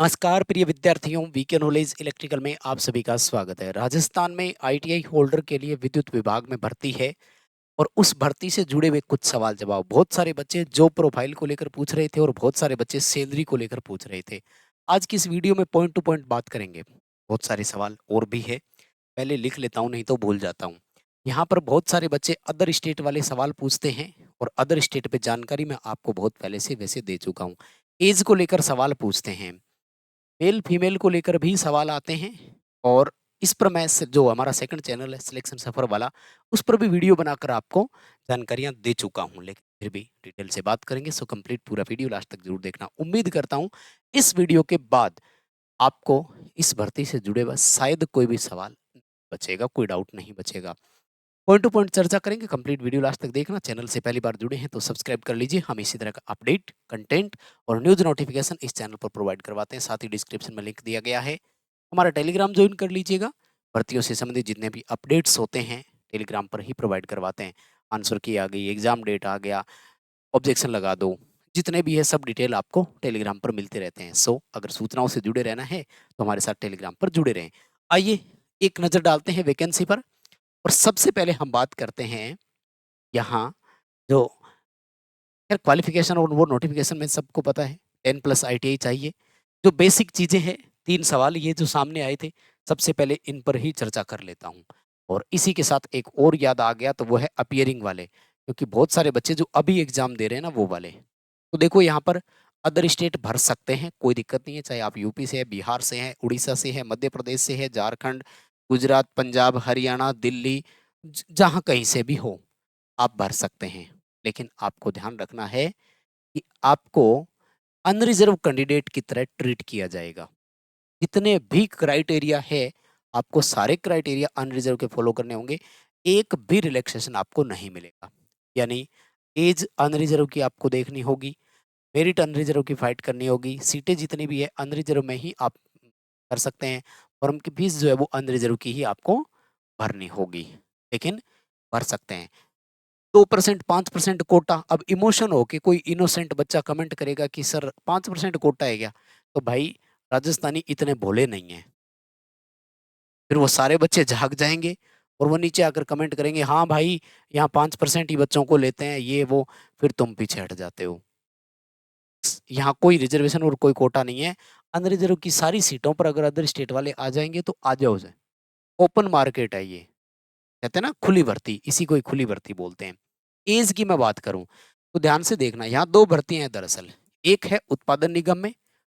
नमस्कार प्रिय विद्यार्थियों, वीके नॉलेज इलेक्ट्रिकल में आप सभी का स्वागत है। राजस्थान में आईटीआई होल्डर के लिए विद्युत विभाग में भर्ती है और उस भर्ती से जुड़े हुए कुछ सवाल जवाब। बहुत सारे बच्चे जॉब प्रोफाइल को लेकर पूछ रहे थे और बहुत सारे बच्चे सैलरी को लेकर पूछ रहे थे। आज की इस वीडियो में पॉइंट टू पॉइंट बात करेंगे। बहुत सारे सवाल और भी है, पहले लिख लेता हूँ नहीं तो भूल जाता हूँ। यहाँ पर बहुत सारे बच्चे अदर स्टेट वाले सवाल पूछते हैं और अदर स्टेट पे जानकारी मैं आपको बहुत पहले से वैसे दे चुका हूँ। एज को लेकर सवाल पूछते हैं, मेल फीमेल को लेकर भी सवाल आते हैं और इस पर मैं जो हमारा सेकंड चैनल है सिलेक्शन सफर वाला, उस पर भी वीडियो बनाकर आपको जानकारियां दे चुका हूं, लेकिन फिर भी डिटेल से बात करेंगे। सो कंप्लीट पूरा वीडियो लास्ट तक जरूर देखना। उम्मीद करता हूं इस वीडियो के बाद आपको इस भर्ती से जुड़े हुए शायद कोई भी सवाल बचेगा, कोई डाउट नहीं बचेगा। पॉइंट टू पॉइंट चर्चा करेंगे, कंप्लीट वीडियो लास्ट तक देखना। चैनल से पहली बार जुड़े हैं तो सब्सक्राइब कर लीजिए। हम इसी तरह का अपडेट, कंटेंट और न्यूज नोटिफिकेशन इस चैनल पर प्रोवाइड करवाते हैं। साथ ही डिस्क्रिप्शन में लिंक दिया गया है, हमारा टेलीग्राम ज्वाइन कर लीजिएगा। भर्तियों से संबंधित जितने भी अपडेट्स होते हैं टेलीग्राम पर ही प्रोवाइड करवाते हैं। आंसर की आ गई, एग्जाम डेट आ गया, ऑब्जेक्शन लगा दो, जितने भी है सब डिटेल आपको टेलीग्राम पर मिलते रहते हैं। सो अगर सूचनाओं से जुड़े रहना है तो हमारे साथ टेलीग्राम पर जुड़े रहें। आइए एक नज़र डालते हैं वैकेंसी पर और सबसे पहले हम बात करते हैं यहाँ जो यार क्वालिफिकेशन और वो नोटिफिकेशन में सबको पता है 10+ आईटीआई चाहिए। जो बेसिक चीजें हैं, 3 सवाल ये जो सामने आए थे, सबसे पहले इन पर ही चर्चा कर लेता हूँ। और इसी के साथ एक और याद आ गया, तो वो है अपियरिंग वाले, क्योंकि बहुत सारे बच्चे जो अभी एग्जाम दे रहे हैं ना वो वाले। तो देखो यहाँ पर अदर स्टेट भर सकते हैं, कोई दिक्कत नहीं है। चाहे आप यूपी से है, बिहार से हैं, उड़ीसा से है, मध्य प्रदेश से है, झारखंड, गुजरात, पंजाब, हरियाणा, दिल्ली, जहाँ कहीं से भी हो आप भर सकते हैं। लेकिन आपको ध्यान रखना है कि आपको अनरिजर्व कैंडिडेट की तरह ट्रीट किया जाएगा। जितने भी क्राइटेरिया है, आपको सारे क्राइटेरिया अनरिजर्व के फॉलो करने होंगे। एक भी रिलैक्सेशन आपको नहीं मिलेगा। यानी एज अनरिजर्व की आपको देखनी होगी, मेरिट अनरिजर्व की फाइट करनी होगी, सीटें जितनी भी है अनरिजर्व में ही आप कर सकते हैं। फॉर्म की फीस जो है वो अनरिजर्व की ही आपको भरनी होगी, लेकिन भर सकते हैं। 2% 5% कोटा। अब इमोशन हो के कोई इनोसेंट बच्चा कमेंट करेगा कि सर 5% कोटा है क्या, तो भाई राजस्थानी इतने भोले नहीं है। फिर वो सारे बच्चे झाग जाएंगे और वो नीचे आकर कमेंट करेंगे, हाँ भाई यहाँ 5% ही बच्चों को लेते हैं ये वो, फिर तुम पीछे हट जाते हो। यहाँ कोई रिजर्वेशन और कोई कोटा नहीं है। अनरिजर्व की सारी सीटों पर अगर अदर स्टेट वाले आ जाएंगे तो आ जाओ जाए। ओपन मार्केट है ये, कहते हैं ना खुली भर्ती, इसी को ही खुली भर्ती बोलते हैं। एज की मैं बात करूं तो ध्यान से देखना, यहाँ दो भर्तियां हैं दरअसल। एक है उत्पादन निगम में,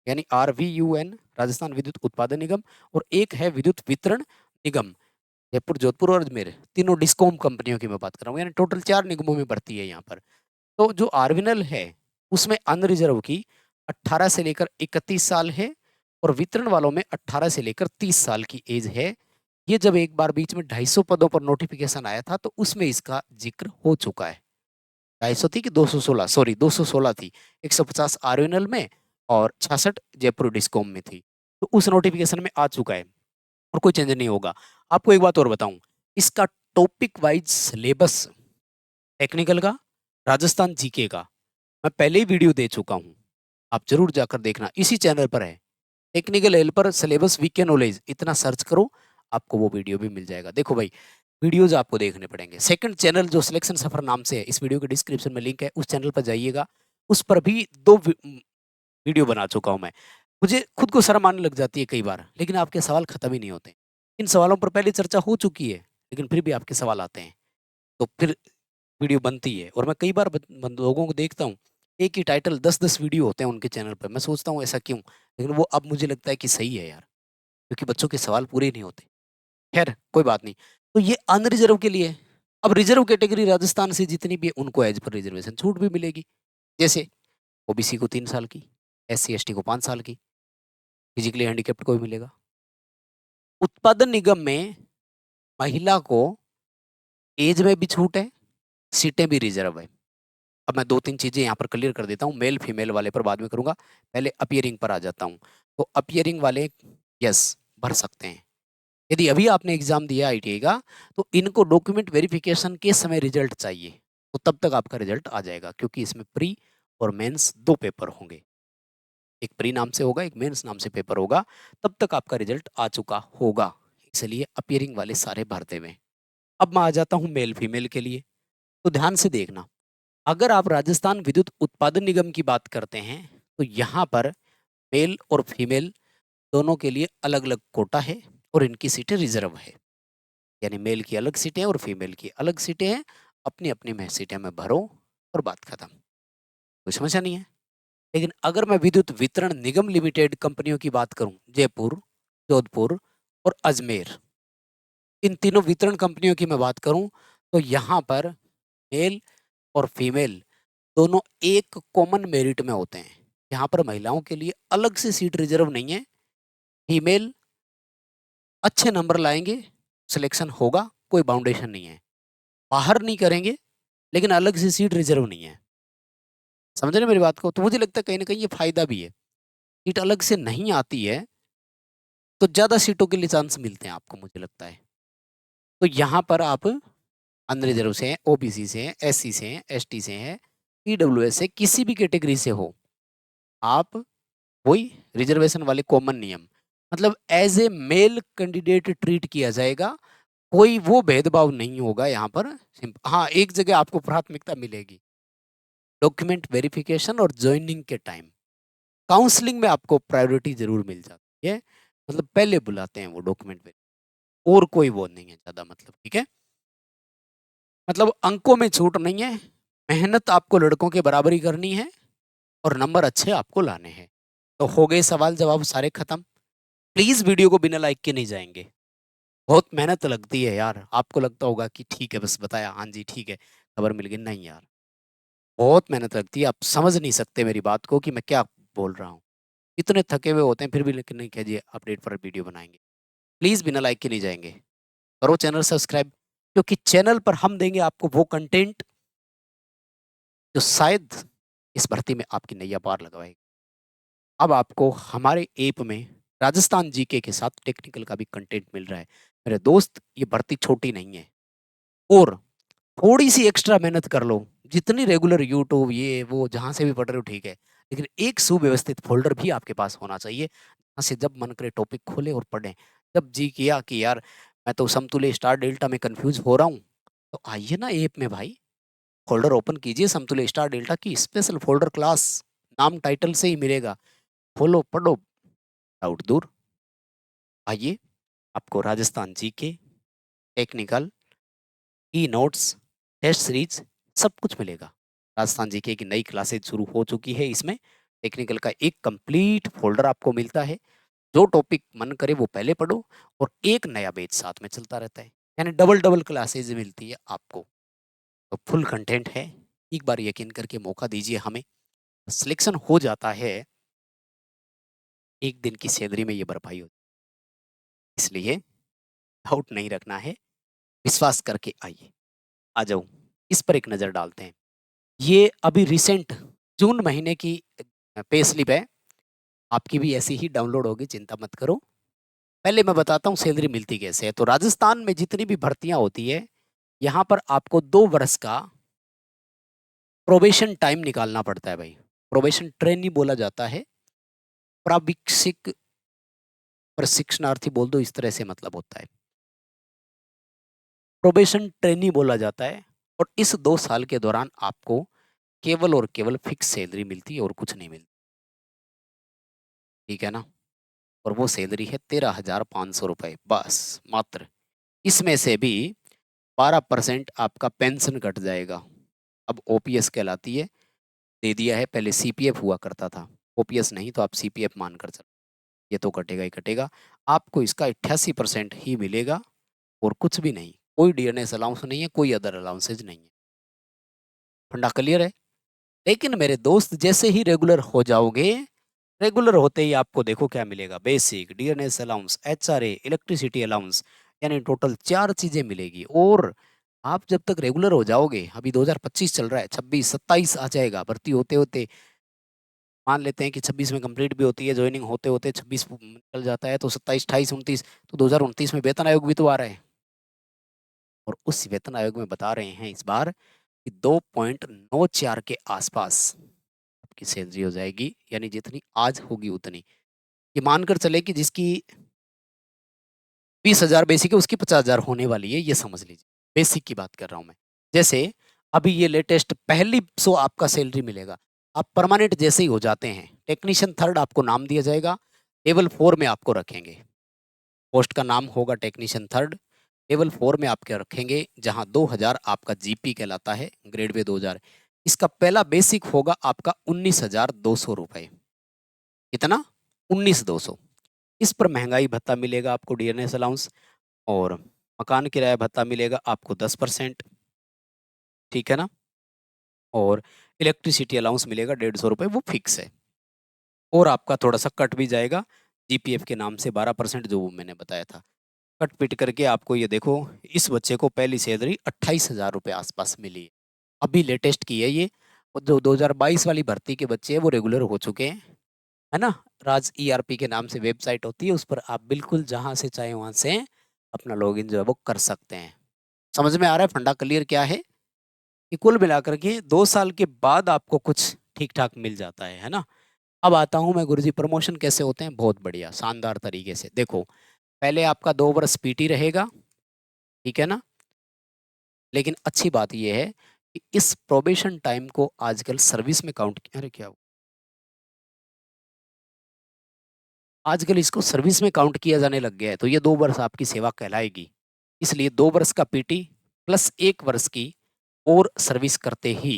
यानी RVUN, राजस्थान विद्युत उत्पादन निगम, और एक है विद्युत वितरण निगम, जयपुर, जोधपुर और अजमेर, तीनों डिस्कॉम कंपनियों की मैं बात कर रहा हूँ। यानी टोटल 4 निगमों में भर्ती है यहाँ पर। तो जो आरविनल है उसमें अनरिजर्व की 18 से लेकर 31 साल है और वितरण वालों में 18 से लेकर 30 साल की एज है। ये जब एक बार बीच में 250 पदों पर नोटिफिकेशन आया था तो उसमें इसका जिक्र हो चुका है। 250 थी कि 216, सॉरी 216 थी। 150 आरएनएल में और 66 जयपुर डिस्कॉम में थी। तो उस नोटिफिकेशन में आ चुका है और कोई चेंज नहीं होगा। आपको एक बात और बताऊं, इसका टॉपिक वाइज सिलेबस टेक्निकल का, राजस्थान जीके का, मैं पहले ही वीडियो दे चुका हूं। आप जरूर जाकर देखना, इसी चैनल पर है। टेक्निकल हेल्पर सिलेबस वीके नॉलेज इतना सर्च करो, आपको वो वीडियो भी मिल जाएगा। देखो भाई, वीडियोज आपको देखने पड़ेंगे। सेकंड चैनल जो सिलेक्शन सफर नाम से है, इस वीडियो के डिस्क्रिप्शन में लिंक है, उस चैनल पर जाइएगा। उस पर भी दो वीडियो बना चुका हूं मैं। मुझे खुद को शर्म आने लग जाती है कई बार, लेकिन आपके सवाल खत्म ही नहीं होते। इन सवालों पर पहले चर्चा हो चुकी है, लेकिन फिर भी आपके सवाल आते हैं, तो फिर वीडियो बनती है। और मैं कई बार लोगों को देखता हूँ, एक ही टाइटल 10-10 वीडियो होते हैं उनके चैनल पर। मैं सोचता हूँ ऐसा क्यों, लेकिन वो अब मुझे लगता है कि सही है यार, क्योंकि बच्चों के सवाल पूरे नहीं होते। खैर कोई बात नहीं। तो ये अनरिजर्व के लिए। अब रिजर्व कैटेगरी राजस्थान से जितनी भी है उनको एज पर रिजर्वेशन छूट भी मिलेगी। जैसे ओबीसी को 3 साल की, SC ST को 5 साल की, फिजिकली हैंडीकेप्ड को भी मिलेगा। उत्पादन निगम में महिला को एज में भी छूट है, सीटें भी रिजर्व है। अब मैं 2-3 चीजें यहाँ पर क्लियर कर देता हूँ, मेल फीमेल वाले पर बाद में करूंगा। पहले अपियरिंग पर आ जाता हूँ। तो अपियरिंग वाले यस भर सकते हैं। यदि अभी आपने एग्जाम दिया आईटीआई का, तो इनको डॉक्यूमेंट वेरिफिकेशन के समय रिजल्ट चाहिए, तो तब तक आपका रिजल्ट आ जाएगा, क्योंकि इसमें प्री और मेंस 2 पेपर होंगे। एक प्री नाम से होगा, एक मेंस नाम से पेपर होगा, तब तक आपका रिजल्ट आ चुका होगा। इसलिए अपीयरिंग वाले सारे भर देवे। अब मैं आ जाता हूँ मेल फीमेल के लिए। तो ध्यान से देखना, अगर आप राजस्थान विद्युत उत्पादन निगम की बात करते हैं तो यहाँ पर मेल और फीमेल दोनों के लिए अलग अलग कोटा है और इनकी सीटें रिजर्व है। यानी मेल की अलग सीटें हैं और फीमेल की अलग सीटें हैं। अपनी अपनी में सीटें में भरो और बात खत्म, कोई समस्या नहीं है। लेकिन अगर मैं विद्युत वितरण निगम लिमिटेड कंपनियों की बात करूं, जयपुर, जोधपुर और अजमेर, इन तीनों वितरण कंपनियों की मैं बात करूं, तो यहाँ पर मेल और फीमेल दोनों एक कॉमन मेरिट में होते हैं। यहाँ पर महिलाओं के लिए अलग से सीट रिजर्व नहीं है। फीमेल अच्छे नंबर लाएंगे, सिलेक्शन होगा, कोई बाउंडेशन नहीं है। बाहर नहीं करेंगे, लेकिन अलग से सीट रिजर्व नहीं है। समझ रहे मेरी बात को? तो मुझे लगता है कहीं ना कहीं ये फायदा भी है। सीट अलग से नहीं आती है तो ज्यादा सीटों के लिए चांस मिलते हैं आपको, मुझे लगता है। तो यहाँ पर आप अनरिजर्व से हैं, ओबीसी से हैं, एससी से हैं, एसटी से हैं, ईडब्ल्यूएस से, किसी भी कैटेगरी से हो आप, वही रिजर्वेशन वाले कॉमन नियम, मतलब as a male candidate treat किया जाएगा। कोई वो भेदभाव नहीं होगा यहाँ पर। हाँ, एक जगह आपको प्राथमिकता मिलेगी, डॉक्यूमेंट वेरिफिकेशन और ज्वाइनिंग के टाइम। काउंसलिंग में आपको प्रायोरिटी जरूर मिल जाती है, मतलब पहले बुलाते हैं वो डॉक्यूमेंट में। और कोई वो नहीं है ज्यादा, मतलब ठीक है। मतलब अंकों में छूट नहीं है, मेहनत आपको लड़कों के बराबरी करनी है और नंबर अच्छे आपको लाने हैं। तो हो गए सवाल जवाब सारे खत्म। प्लीज वीडियो को बिना लाइक के नहीं जाएंगे, बहुत मेहनत लगती है यार। आपको लगता होगा कि ठीक है बस बताया, हाँ जी ठीक है, खबर मिल गई। नहीं यार, बहुत मेहनत लगती है। आप समझ नहीं सकते मेरी बात को कि मैं क्या बोल रहा हूँ। इतने थके हुए होते हैं फिर भी, लेकिन नहीं कहिए अपडेट पर वीडियो बनाएंगे। प्लीज बिना लाइक के नहीं जाएंगे। करो चैनल सब्सक्राइब, क्योंकि चैनल पर हम देंगे आपको वो कंटेंट जो शायद इस भर्ती में आपकी नैया पार लगवाएगी। अब आपको हमारे ऐप में राजस्थान जीके के साथ टेक्निकल का भी कंटेंट मिल रहा है। मेरे दोस्त, ये भर्ती छोटी नहीं है, और थोड़ी सी एक्स्ट्रा मेहनत कर लो। जितनी रेगुलर यूट्यूब ये वो जहां से भी पढ़ रहे हो ठीक है, लेकिन एक सुव्यवस्थित फोल्डर भी आपके पास होना चाहिए, जहां से जब मन करे टॉपिक खोले और पढ़ें। जब जी किया कि यार मैं तो समतुल्य स्टार डेल्टा में कंफ्यूज हो रहा हूँ, तो आइए ना ऐप में भाई, फोल्डर ओपन कीजिए, समतुल्य स्टार डेल्टा की स्पेशल फोल्डर क्लास, नाम टाइटल से ही मिलेगा। खोलो पढ़ो, डाउट दूर। आइए, आपको Rajasthan GK, technical, e notes, test series, सब कुछ मिलेगा। राजस्थान जीके की नई क्लासेज शुरू हो चुकी है। इसमें टेक्निकल का एक कंप्लीट फोल्डर आपको मिलता है। जो टॉपिक मन करे वो पहले पढ़ो, और एक नया बैच साथ में चलता रहता है, यानी डबल डबल क्लासेज मिलती है आपको। तो फुल कंटेंट है। एक बार यकीन करके मौका दीजिए हमें। सिलेक्शन हो जाता है, एक दिन की सैलरी में ये भरपाई होती है। इसलिए डाउट नहीं रखना है, विश्वास करके आइए। आ जाओ, इस पर एक नज़र डालते हैं। ये अभी रिसेंट जून महीने की पे स्लिप है। आपकी भी ऐसी ही डाउनलोड होगी, चिंता मत करो। पहले मैं बताता हूँ सैलरी मिलती कैसे है। तो राजस्थान में जितनी भी भर्तियां होती है, यहाँ पर आपको 2 वर्ष का प्रोबेशन टाइम निकालना पड़ता है भाई। प्रोबेशन ट्रेनी बोला जाता है, प्राविक्षिक प्रशिक्षणार्थी बोल दो, इस तरह से मतलब होता है। प्रोबेशन ट्रेनी बोला जाता है, और इस 2 साल के दौरान आपको केवल और केवल फिक्स सैलरी मिलती है और कुछ नहीं मिलती। ठीक है ना? और वो सैलरी है 13,500 रुपये बस, मात्र। इसमें से भी 12% आपका पेंशन कट जाएगा। अब ओपीएस कहलाती है, दे दिया है। पहले सीपीएफ हुआ करता था, ओपीएस नहीं तो आप सीपीएफ मानकर चलो। ये तो कटेगा ही कटेगा। आपको इसका 88% ही मिलेगा, और कुछ भी नहीं। कोई डीएनएस अलाउंस नहीं है, कोई अदर अलाउंसेज नहीं है। फंडा क्लियर है? लेकिन मेरे दोस्त, जैसे ही रेगुलर हो जाओगे, रेगुलर होते ही आपको देखो क्या मिलेगा। Basic, DNS allowance, HRA, electricity allowance, यानी टोटल 4 चीजें मिलेगी। और आप जब तक रेगुलर हो जाओगे, अभी 2025 चल रहा है, 26 27 आ जाएगा भर्ती होते होते। मान लेते हैं कि 26 में कंप्लीट भी होती है, ज्वाइनिंग होते होते 26 निकल जाता है, तो 27 28 29, तो 2029 में वेतन आयोग भी तो आ रहा है। और उस वेतन आयोग में बता रहे हैं इस बार कि 2.94 के आसपास आपकी सैलरी हो जाएगी, यानी जितनी आज होगी उतनी। ये मानकर चले कि जिसकी 20,000 बेसिक है उसकी 50,000 होने वाली है, ये समझ लीजिए। बेसिक की बात कर रहा हूँ मैं। जैसे अभी ये लेटेस्ट पहली 100 आपका सैलरी मिलेगा। आप परमानेंट जैसे ही हो जाते हैं, टेक्नीशियन थर्ड आपको नाम दिया जाएगा, लेवल 4 में आपको रखेंगे। पोस्ट का नाम होगा टेक्नीशियन थर्ड, लेवल 4 में आपके रखेंगे, जहाँ 2,000 आपका जीपी कहलाता है, ग्रेड पे 2,000। इसका पहला बेसिक होगा आपका 19,200 रुपए। कितना? 19,200। इस पर महंगाई भत्ता मिलेगा आपको, डीएनएस अलाउंस, और मकान किराया भत्ता मिलेगा आपको 10%, ठीक है ना? और इलेक्ट्रिसिटी अलाउंस मिलेगा 150 रुपए, वो फिक्स है। और आपका थोड़ा-सा कट भी जाएगा जीपीएफ के नाम से 12%, जो वो मैंने बताया था। कट-पिट करके आपको ये देखो, इस बच्चे को पहली सैलरी 28,000 रुपए आस-पास मिली है। अभी लेटेस्ट की है ये, और जो 2022 वाली भर्ती के बच्चे हैं वो रेगुलर हो चुके हैं, है ना? राज ईआरपी के नाम से वेबसाइट होती है, उस पर आप बिल्कुल जहाँ से चाहें वहाँ से अपना लॉगिन जो है वो कर सकते हैं। समझ में आ रहा है फंडा क्लियर क्या है? कि कुल मिलाकर के 2 साल के बाद आपको कुछ ठीक-ठाक मिल जाता है ना? अब आता हूँ मैं गुरुजी, प्रमोशन कैसे होते हैं? बहुत बढ़िया, शानदार तरीके से। देखो, पहले आपका 2 वर्ष पीटी रहेगा, ठीक है ना? लेकिन अच्छी बात ये है कि इस प्रोबेशन टाइम को आजकल सर्विस में काउंट, अरे क्या हुआ? आजकल इसको सर्विस में काउंट किया जाने लग गया है, तो ये 2 वर्ष आपकी सेवा कहलाएगी। इसलिए 2 वर्ष का पीटी प्लस 1 वर्ष की और सर्विस करते ही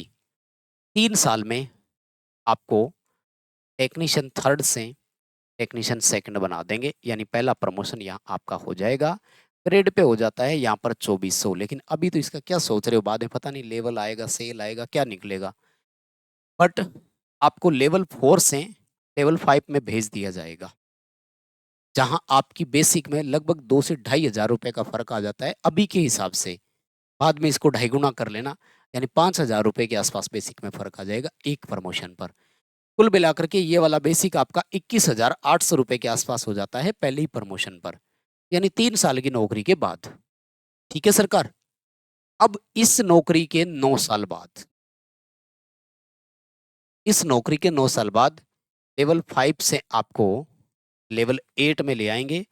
3 साल में आपको टेक्नीशियन थर्ड से टेक्नीशियन सेकंड बना देंगे, यानी पहला प्रमोशन यहाँ आपका हो जाएगा। ग्रेड पे हो जाता है यहाँ पर 2400, लेकिन अभी तो इसका क्या सोच रहे हो? बाद में पता नहीं लेवल आएगा, सेल आएगा, क्या निकलेगा। बट आपको लेवल 4 से लेवल 5 में भेज दिया जाएगा, जहाँ आपकी बेसिक में लगभग 2 से ढाई हज़ार रुपए का फ़र्क आ जाता है अभी के हिसाब से। बाद में इसको ढाई गुना कर लेना, यानी 5,000 रुपए के आसपास बेसिक में फ़र्क आ जाएगा एक प्रमोशन पर। कुल मिलाकर के ये वाला बेसिक आपका 21,800 रुपए के आसपास हो जाता है पहले ही प्रमोशन पर, यानी 3 साल की नौकरी के बाद। ठीक है सरकार? अब इस नौकरी के 9 साल बाद, इस नौकरी के 9 साल बाद लेवल 5 से आपको लेवल 8 में ले आएँगे,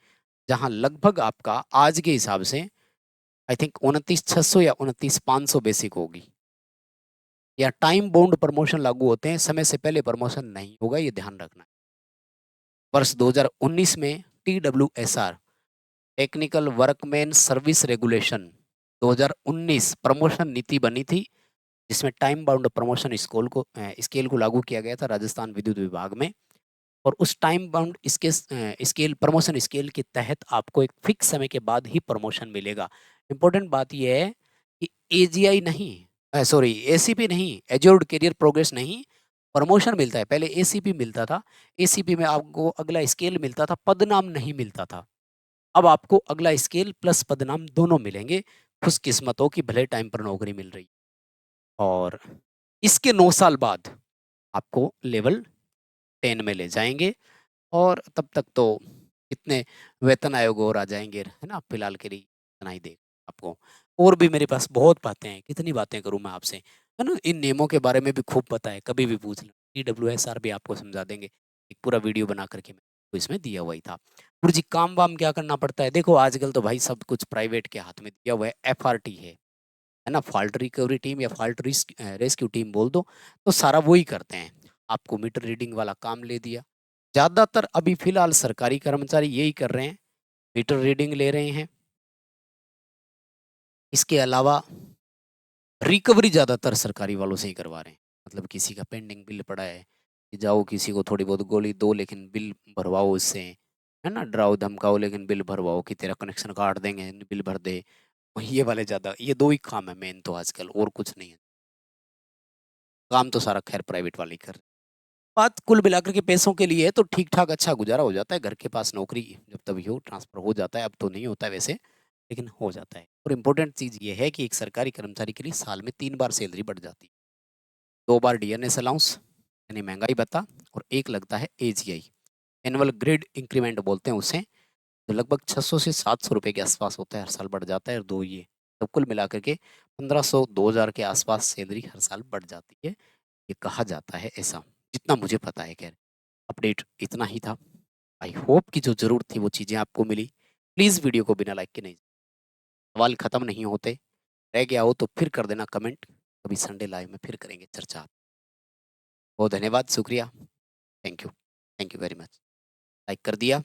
जहाँ लगभग आपका आज के हिसाब से आई थिंक 29,600 या 29,500 बेसिक होगी। या टाइम बाउंड प्रमोशन लागू होते हैं, समय से पहले प्रमोशन नहीं होगा, ये ध्यान रखना है। वर्ष 2019 में TWSR, technical workman service regulation 2019 promotion नीति बनी थी, जिसमें टाइम बाउंड प्रमोशन स्केल को लागू किया गया था राजस्थान विद्युत विभाग में। और उस time bound scale promotion scale के तहत आपको एक फिक्स समय के बाद ही प्रमोशन मिलेगा। इंपॉर्टेंट बात यह है कि एजीआई नहीं, सॉरी एसीपी नहीं, एज्योर्ड करियर प्रोग्रेस नहीं, प्रमोशन मिलता है। पहले एसीपी मिलता था, एसीपी में आपको अगला स्केल मिलता था, पदनाम नहीं मिलता था। अब आपको अगला स्केल प्लस पदनाम दोनों मिलेंगे, खुशकिस्मत हो कि भले टाइम पर नौकरी मिल रही। और इसके 9 साल बाद आपको लेवल 10 में ले जाएँगे, और तब तक तो इतने वेतन आयोग और आ जाएँगे, है ना? फिलहाल के लिए इतना ही दें आपको। और भी मेरे पास बहुत बातें हैं, कितनी बातें करूँ मैं आपसे, है ना? इन नियमों के बारे में भी खूब पता है, कभी भी पूछ लें। ईडब्ल्यूएसआर भी आपको समझा देंगे। एक पूरा वीडियो बना कर के मैं तो इसमें दिया हुआ ही था। गुरुजी काम-वाम क्या करना पड़ता है? देखो आजकल तो भाई सब कुछ प्राइवेट के हाथ में दिया हुआ है, एफआरटी है ना? फॉल्ट रिकवरी टीम या फॉल्ट रेस्क्यू टीम बोल दो, तो सारा वो ही करते हैं। आपको मीटर रीडिंग वाला काम ले दिया। ज़्यादातर अभी फ़िलहाल सरकारी कर्मचारी यही कर रहे हैं, मीटर रीडिंग ले रहे हैं। इसके अलावा रिकवरी ज़्यादातर सरकारी वालों से ही करवा रहे हैं। मतलब किसी का पेंडिंग बिल पड़ा है, कि जाओ किसी को थोड़ी बहुत गोली दो लेकिन बिल भरवाओ उससे, है ना? डराओ धमकाओ लेकिन बिल भरवाओ कि तेरा कनेक्शन काट देंगे, बिल भर दे। ये वाले ज़्यादा, ये 2 ही काम है मेन तो आजकल, और कुछ नहीं है। काम तो सारा ख़ैर प्राइवेट वाले ही कर रहे हैं। बात कुल मिलाकर के पैसों के लिए है तो ठीक-ठाक अच्छा गुज़ारा हो जाता है, घर के पास नौकरी जब तभी हो ट्रांसफ़र हो जाता है, अब तो नहीं होता है वैसे, लेकिन हो जाता है। और इम्पोर्टेंट चीज़ ये है कि एक सरकारी कर्मचारी के लिए साल में 3 बार सैलरी बढ़ जाती है। 2 बार डीएनएस अलाउंस यानी महँगाई भत्ता, और एक लगता है एजीआई, एनुअल ग्रेड इंक्रीमेंट बोलते हैं उसे, जो लगभग 600 से 700 रुपए के आसपास होता है, हर साल बढ़ जाता है, और 2 ये। तो कुल मिलाकर के 1500 2000 के आसपास सैलरी हर साल बढ़ जाती है, ये कहा जाता है ऐसा। जितना मुझे पता है खैर। अपडेट इतना ही था। आई होप कि जो ज़रूरत थी वो चीज़ें आपको मिली। प्लीज़ वीडियो को बिना लाइक के नहीं, सवाल खत्म नहीं होते। रह गया हो तो फिर कर देना कमेंट। कभी संडे लाइव में फिर करेंगे चर्चा। बहुत धन्यवाद, शुक्रिया। Thank you very much. Like कर दिया?